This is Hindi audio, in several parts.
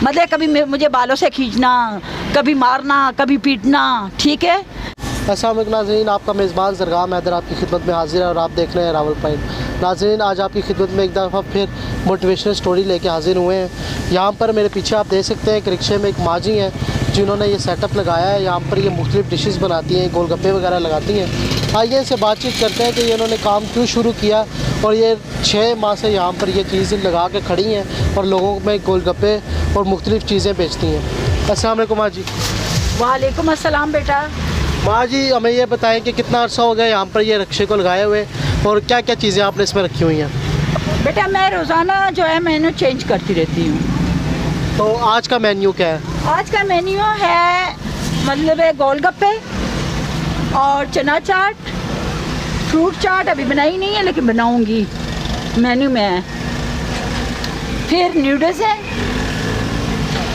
मतलब कभी मुझे बालों से खींचना, कभी मारना, कभी पीटना, ठीक है। अस्सलाम वालेकुम नाज़रीन, आपका मेज़बान ज़रगाम हैदर आपकी खिदमत में हाजिर है और आप देख रहे हैं रावल पॉइंट। नाज़रीन, आज आपकी खिदमत में एक दफ़ा फिर मोटिवेशनल स्टोरी लेके हाजिर हुए हैं। यहाँ पर मेरे पीछे आप देख सकते हैं एक रिक्शे में एक माँ जी हैं जिन्होंने ये सेटअप लगाया है। यहाँ पर ये मुख्तलिफ़ डिशेस बनाती हैं, गोलगप्पे वगैरह लगाती हैं। आइए इनसे बातचीत करते हैं कि ये इन्होंने काम क्यों शुरू किया और ये 6 माह से यहाँ पर ये चीज़ लगा के खड़ी हैं और लोगों में गोलगप्पे और मुख्तलिफ़ चीज़ें बेचती हैं। अस्सलाम वालेकुम माँ जी। वालेकुम अस्सलाम बेटा। माँ जी, हमें ये बताएं कि कितना अर्सा हो गया यहाँ पर ये रिक्शे को लगाए हुए और क्या क्या चीज़ें आपने इसमें रखी हुई हैं? बेटा मैं रोज़ाना जो है मेन्यू चेंज करती रहती हूँ। तो आज का मेन्यू क्या है? आज का मेन्यू है मतलब है गोलगप्पे और चना चाट, फ्रूट चाट अभी बनाई नहीं है लेकिन बनाऊंगी, मेन्यू में है। फिर नूडल्स है,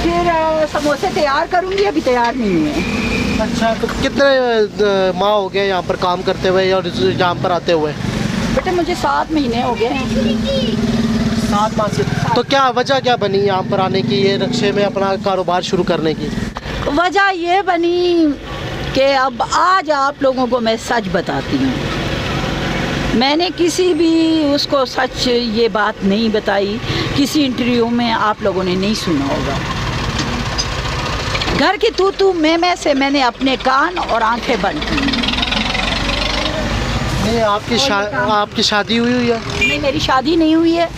फिर समोसे तैयार करूंगी, अभी तैयार नहीं है। अच्छा, तो कितने माह हो गए यहाँ पर काम करते हुए और यहाँ पर आते हुए? बेटा मुझे 7 महीने हो गए हैं। 7 माह से। तो क्या वजह क्या बनी यहाँ पर आने की, ये रिक्शे में अपना कारोबार शुरू करने की? वजह ये बनी कि अब आज आप लोगों को मैं सच बताती हूँ। मैंने किसी भी उसको सच ये बात नहीं बताई, किसी इंटरव्यू में आप लोगों ने नहीं सुना होगा। घर की तू मैं से मैंने अपने कान और आंखें बंद की। नहीं, आपकी शादी हुई है? नहीं, मेरी शादी नहीं हुई है,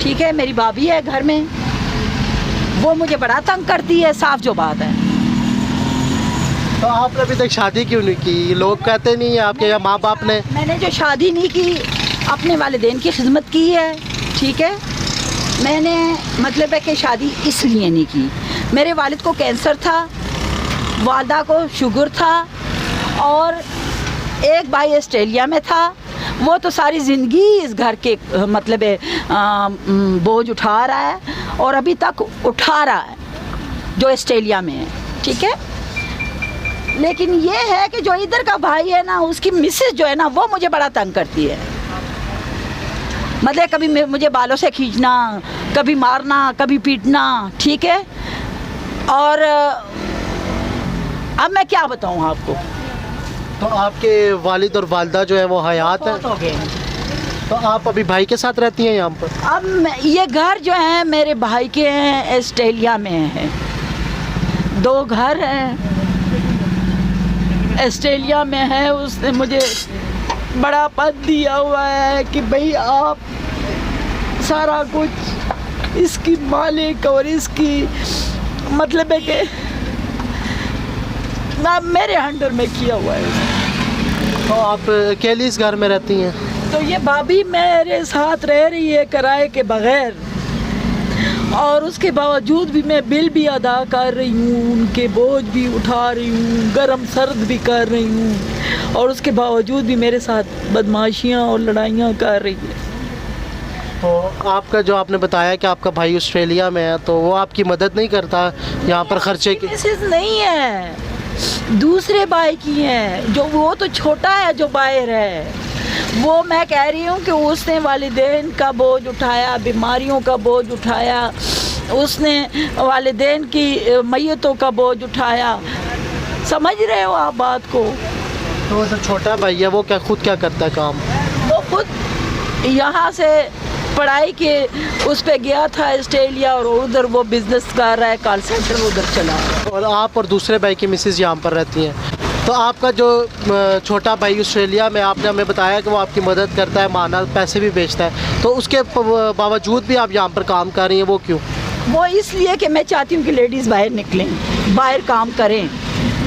ठीक है। मेरी भाभी है घर में, वो मुझे बड़ा तंग करती है, साफ जो बात है। तो आपने अभी तक शादी क्यों नहीं की? लोग कहते नहीं है आपके माँ बाप ने? मैंने जो शादी नहीं की, अपने वालिदैन की खिदमत की है, ठीक है। मैंने मतलब है कि शादी इसलिए नहीं की, मेरे वालिद को कैंसर था, वालदा को शुगर था और एक भाई ऑस्ट्रेलिया में था। वो तो सारी ज़िंदगी इस घर के मतलब बोझ उठा रहा है और अभी तक उठा रहा है, जो ऑस्ट्रेलिया में है, ठीक है। लेकिन ये है कि जो इधर का भाई है ना, उसकी मिसेस जो है ना, वो मुझे बड़ा तंग करती है। मतलब कभी मुझे बालों से खींचना, कभी मारना, कभी पीटना, ठीक है। और अब मैं क्या बताऊं आपको। तो आपके वालिद और वालदा जो है वो हयात है? तो आप अभी भाई के साथ रहती हैं यहाँ पर? अब ये घर जो है मेरे भाई के हैं, ऑस्ट्रेलिया में है। 2 घर हैं, ऑस्ट्रेलिया में है। उसने मुझे बड़ा पद दिया हुआ है कि भाई आप सारा कुछ इसकी मालिक और इसकी मतलब है कि मेरे अंडर में किया हुआ है। तो आप अकेली इस घर में रहती हैं? तो ये भाभी मेरे साथ रह रही है किराए के बगैर, और उसके बावजूद भी मैं बिल भी अदा कर रही हूँ, उनके बोझ भी उठा रही हूँ, गर्म सर्द भी कर रही हूँ, और उसके बावजूद भी मेरे साथ बदमाशियाँ और लड़ाइयाँ कर रही है। तो आपका जो आपने बताया कि आपका भाई ऑस्ट्रेलिया में है, तो वो आपकी मदद नहीं करता यहाँ पर खर्चे की? मिसेस नहीं है, दूसरे भाई की है, जो वो तो छोटा है जो बाहर है। वो मैं कह रही हूँ कि उसने वालिदैन का बोझ उठाया, बीमारियों का बोझ उठाया, उसने वालिदैन की मैयतों का बोझ उठाया। समझ रहे हो आप बात को? तो वो जो छोटा भाई है वो खुद क्या करता है काम? वो खुद यहाँ से पढ़ाई के उस पे गया था ऑस्ट्रेलिया, और उधर वो बिजनेस कर रहा है, कॉल सेंटर उधर चला रहा है। और आप और दूसरे भाई की मिसेस यहाँ पर रहती हैं। तो आपका जो छोटा भाई ऑस्ट्रेलिया में, आपने हमें बताया कि वो आपकी मदद करता है, माना पैसे भी बेचता है, तो उसके बावजूद भी आप यहाँ पर काम कर रही हैं, वो क्यों? वो इसलिए कि मैं चाहती हूँ कि लेडीज़ बाहर निकलें, बाहर काम करें,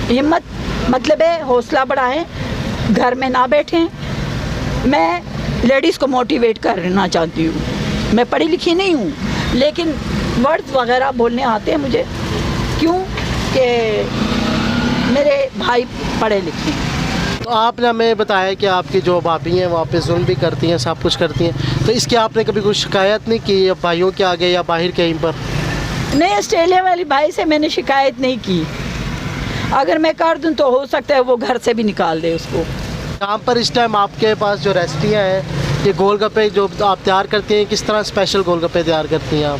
हिम्मत मतलब है हौसला बढ़ाएं, घर में ना बैठें। मैं लेडीज़ को मोटिवेट करना चाहती हूँ। मैं पढ़ी लिखी नहीं हूँ, लेकिन वर्ड्स वगैरह बोलने आते हैं मुझे, क्यों कि मेरे भाई पढ़े लिखे हैं। तो आपने हमें बताया कि आपकी जो भाभी हैं वहाँ पे जुल्म भी करती हैं, सब कुछ करती हैं, तो इसकी आपने कभी कोई शिकायत नहीं की भाइयों के आगे या बाहर कहीं पर? नहीं, ऑस्ट्रेलिया वाली भाई से मैंने शिकायत नहीं की। अगर मैं कर दूं तो हो सकता है वो घर से भी निकाल दे उसको। यहाँ पर इस टाइम आपके पास जो रेसिपियाँ हैं, ये गोलगप्पे जो आप तैयार करती हैं, किस तरह स्पेशल गोलगप्पे तैयार करती हैं आप?